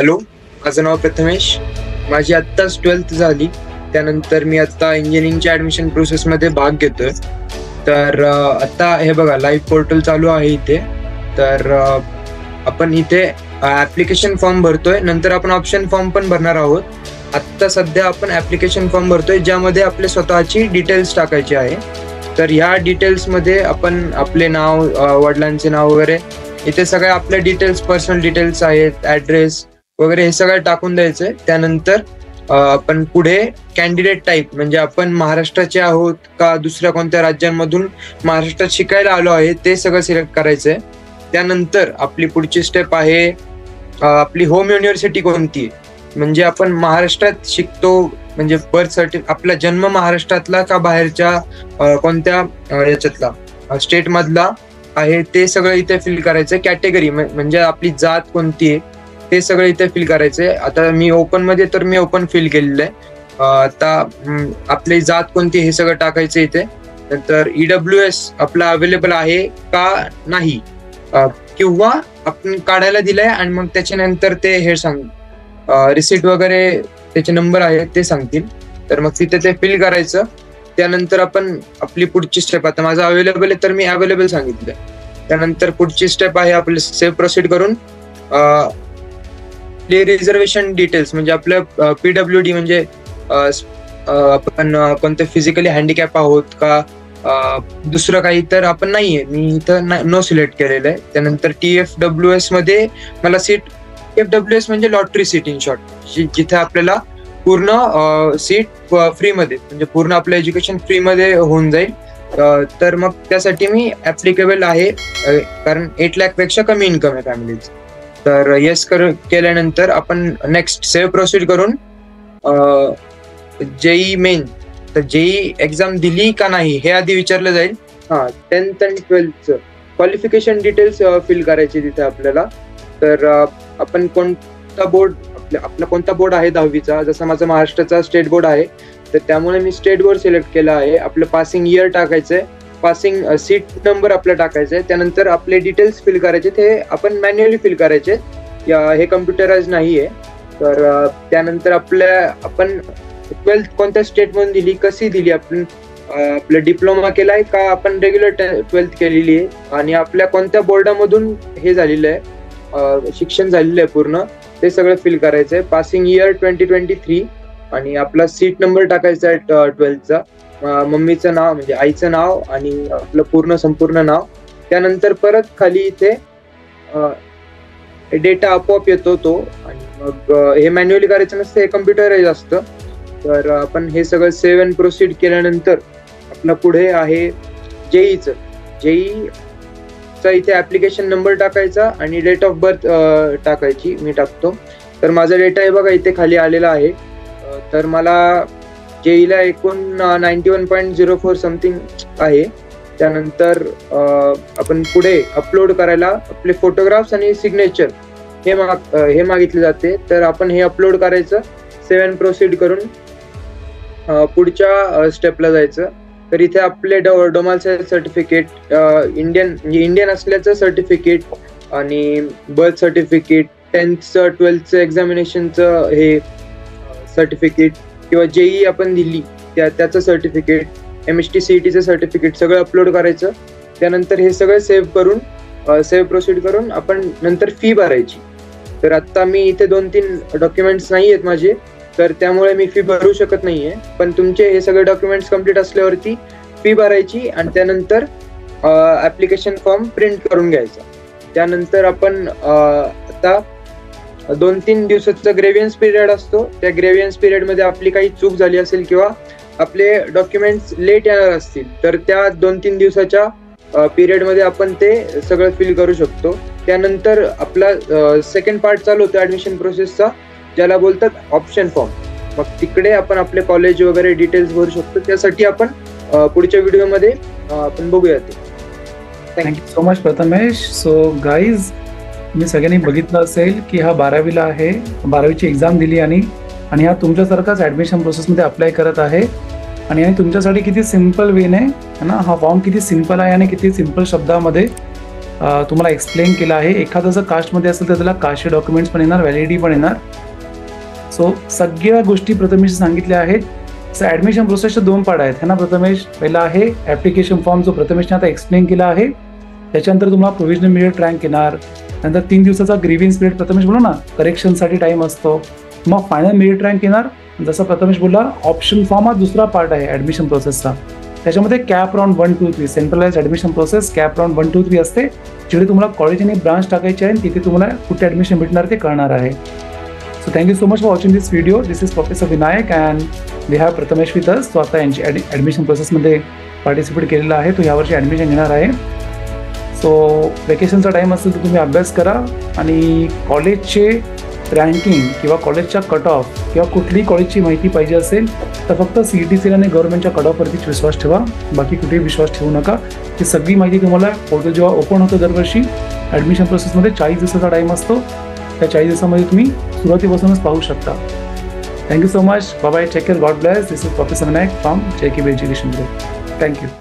Hello, माझं नाव प्रथमेश. माझी आत्ताच 12th झाली. त्यानंतर मी आता इंजिनिअरिंगच्या ऍडमिशन प्रोसेसमध्ये भाग घेतोय. तर आता हे बघा, लाईव्ह पोर्टल चालू आहे इथे. तर आपण इथे ऍप्लिकेशन फॉर्म भरतोय, नंतर आपण ऑप्शन फॉर्म पण भरणार आहोत. आत्ता सध्या आपण ऍप्लिकेशन फॉर्म भरतोय, ज्यामध्ये आपले स्वतःची डिटेल्स टाकायची आहे. तर ह्या डिटेल्समध्ये आपण आपले नाव, वडिलांचे नाव वगैरे, इथे सगळ्या आपल्या डिटेल्स, पर्सनल डिटेल्स आहेत, ऍड्रेस वगैरे हे सगळं टाकून द्यायचंय. त्यानंतर आपण पुढे कॅन्डिडेट टाईप, म्हणजे आपण महाराष्ट्राचे आहोत का दुसऱ्या कोणत्या राज्यांमधून महाराष्ट्रात शिकायला आलो आहे, ते सगळं सिलेक्ट करायचंय. त्यानंतर आपली पुढची स्टेप आहे आपली होम युनिव्हर्सिटी कोणती आहे. म्हणजे आपण महाराष्ट्रात शिकतो, म्हणजे बर्थ सर्टिफिकेट, आपला जन्म महाराष्ट्रातला का बाहेरच्या कोणत्या याच्यातला स्टेट मधला आहे, ते सगळं इथे फिल करायचं. कॅटेगरी म्हणजे आपली जात कोणती आहे, ते सगळं इथे फिल करायचंय. आता मी ओपन मध्ये, तर मी ओपन फिल केलेलं आहे. आता आपली जात कोणती हे सगळं टाकायचं इथे. नंतर EWS आपला अवेलेबल आहे का नाही, किंवा आपण काढायला दिलाय आणि मग त्याच्यानंतर ते हे सांग रिसिट वगैरे त्याचे नंबर आहे ते सांगतील. तर मग तिथे ते फिल करायचं. त्यानंतर आपण आपली पुढची स्टेप, आता माझं अवेलेबल आहे तर मी अवेलेबल सांगितलंय. त्यानंतर पुढची स्टेप आहे आपली सेव्ह प्रोसीड करून रिझर्वेशन डिटेल्स, म्हणजे आपलं PWD, म्हणजे आपण कोणते फिजिकली हँडिकॅप आहोत का दुसरं काही, तर आपण नाहीये, मी इथं नो सिलेक्ट केलेलं आहे. त्यानंतर TFWS मध्ये मला सीट, TFWS म्हणजे लॉटरी सीट इन शॉर्ट, जिथे आपल्याला पूर्ण सीट फ्रीमध्ये, म्हणजे पूर्ण आपलं एज्युकेशन फ्रीमध्ये होऊन जाईल. तर मग त्यासाठी मी ऍप्लिकेबल आहे, कारण 8 लाख पेक्षा कमी इन्कम आहे फॅमिलीचं. तर येस केल्यानंतर आपण नेक्स्ट सेव्ह प्रोसीड करून JEE मेन, तर JEE एक्झाम दिली का नाही हे आधी विचारलं जाईल. 10th आणि 12th क्वालिफिकेशन डिटेल्स फिल करायची तिथे आपल्याला. तर आपण कोणता बोर्ड, आपला कोणता बोर्ड आहे 10वीचा, जसं माझा महाराष्ट्राचा स्टेट बोर्ड आहे, तर त्यामुळे मी स्टेट बोर्ड सिलेक्ट केला आहे. आपलं पासिंग इयर टाकायचंय, पासिंग सीट नंबर आपला टाकायचा आहे. त्यानंतर आपले डिटेल्स फिल करायचे, ते आपण मॅन्युअली फिल करायचे, हे कम्प्युटराइज नाहीये. तर त्यानंतर आपण 12th कोणत्या स्टेट मधून दिली, कशी दिली, आपण आपलं डिप्लोमा केलाय का आपण रेग्युलर 12th केलेली आहे, आणि आपल्या कोणत्या बोर्डामधून हे झालेलं आहे, शिक्षण झालेलं आहे पूर्ण, ते सगळं फिल करायचंय. पासिंग इयर 2023 आणि आपला सीट नंबर टाकायचा आहे 12thचा, मम्मीचं नाव म्हणजे आईचं नाव आणि आपलं संपूर्ण नाव. त्यानंतर परत खाली इथे डेटा आपोआप येतो तो, आणि मग हे मॅन्युअली करायचं नसतं, हे कम्प्युटराइज असतं. तर आपण हे सगळं सेव्ह अँड प्रोसीड केल्यानंतर आपलं पुढे आहे JEEचं. JEEचा इथे ऍप्लिकेशन नंबर टाकायचा आणि डेट ऑफ बर्थ टाकायची, मी टाकतो. तर माझा डेटा आहे बघा इथे खाली आलेला आहे. तर मला JEEला एकूण 91.04 समथिंग आहे. त्यानंतर आपण पुढे अपलोड करायला आपले फोटोग्राफ्स आणि सिग्नेचर हे मागितले जाते. तर आपण हे अपलोड करायचं. सेव्ह अँड प्रोसीड करून पुढच्या स्टेपला जायचं. तर इथे आपले डोमासाईल सर्टिफिकेट, इंडियन असल्याचं सर्टिफिकेट आणि बर्थ सर्टिफिकेट, 10th 12th एक्झामिनेशनचं हे सर्टिफिकेट, किंवा JEE आपण दिली त्याचं सर्टिफिकेट, MST CETचं सर्टिफिकेट सगळं अपलोड करायचं. त्यानंतर हे सगळं सेव्ह प्रोसीड करून आपण नंतर फी भरायची. तर आता मी इथे 2-3 डॉक्युमेंट्स नाही आहेत माझे, तर त्यामुळे मी फी भरू शकत नाहीये. पण तुमचे हे सगळे डॉक्युमेंट्स कम्प्लीट असल्यावरती फी भरायची आणि त्यानंतर ऍप्लिकेशन फॉर्म प्रिंट करून घ्यायचा. त्यानंतर आपण आता 2-3 दिवसाचा ग्रेव्हियन्स पिरियड असतो. त्या ग्रेव्हियन्स पिरियड मध्ये आपली काही चूक झाली असेल किंवा आपले डॉक्युमेंट्स लेट येणार असतील, तर त्या 2-3 दिवसाच्या पिरियड मध्ये आपण ते सगळं फिल करू शकतो. त्यानंतर आपला सेकंड पार्ट चालू होतो ऍडमिशन प्रोसेसचा, ज्याला बोलतात ऑप्शन फॉर्म. मग तिकडे आपण आपले कॉलेज वगैरे डिटेल्स भरू शकतो. त्यासाठी आपण पुढच्या व्हिडिओमध्ये आपण बघूया ते. Thank you so much Prathamesh. So guys, तुम्ही सगळ्यांनी बघितलं असेल की हा 12वीला आहे, 12वीची एक्झाम दिली आणि हा तुमच्यासारखाच ॲडमिशन प्रोसेसमध्ये अप्लाय करत आहे. आणि तुमच्यासाठी किती सिम्पल वेने आहे ना, हा फॉर्म किती सिम्पल आहे आणि किती सिम्पल शब्दामध्ये तुम्हाला एक्सप्लेन केलं आहे. एखादं जर कास्टमध्ये असेल तर त्याला कास्टचे डॉक्युमेंट्स पण येणार, व्हॅलिडिटी पण येणार. सो सगळ्या गोष्टी प्रथमेश सांगितल्या आहेत. सो ॲडमिशन प्रोसेसचे 2 पार्ट आहेत है ना प्रथमेश. पहिला आहे ॲप्लिकेशन फॉर्म जो प्रथमेशने आता एक्सप्लेन केला आहे. त्याच्यानंतर तुम्हाला प्रोव्हिजनल मेरिट रँक येणार. नंतर 3 दिवसाचा ग्रीव्हन्स पिरियड प्रथमेश बोललो ना, करेक्शनसाठी टाईम असतो. मग फायनल मेरिट रँक येणार. जसं प्रथमेश बोलला, ऑप्शन फॉर्म हा दुसरा पार्ट आहे ॲडमिशन प्रोसेसचा. त्याच्यामध्ये CAP round 1, 2, 3 centralise admission process CAP round 1, 2, 3 असते. जिथे तुम्हाला कॉलेज आणि ब्रांच टाकायची आहे तिथे तुम्हाला कुठे ॲडमिशन भेटणार ते कळणार आहे. So thank you so much for watching this video. This is professor Vinayak and we have Prathamesh with us. तो आता यांची ॲडमिशन प्रोसेसमध्ये पार्टिसिपेट केलेला आहे. तो यावर्षी ॲडमिशन घेणार आहे. सो वेकेशनचा टाईम असेल तर तुम्ही अभ्यास करा आणि कॉलेजचे रँकिंग किंवा कॉलेजच्या कट ऑफ किंवा कुठलीही कॉलेजची माहिती पाहिजे असेल तर फक्त CET आणि गव्हर्नमेंटच्या कट ऑफवरतीच विश्वास ठेवा. बाकी कुठेही विश्वास ठेवू नका. ही सगळी माहिती तुम्हाला पोर्टल जेव्हा ओपन होतं दरवर्षी ॲडमिशन प्रोसेसमध्ये 40 दिवसाचा टाईम असतो. त्या 40 दिवसामध्ये तुम्ही सुरुवातीपासूनच पाहू शकता. Thank you so much. Bye bye. Take care. God bless. This is professor Vinayak from JKB education group. Thank you.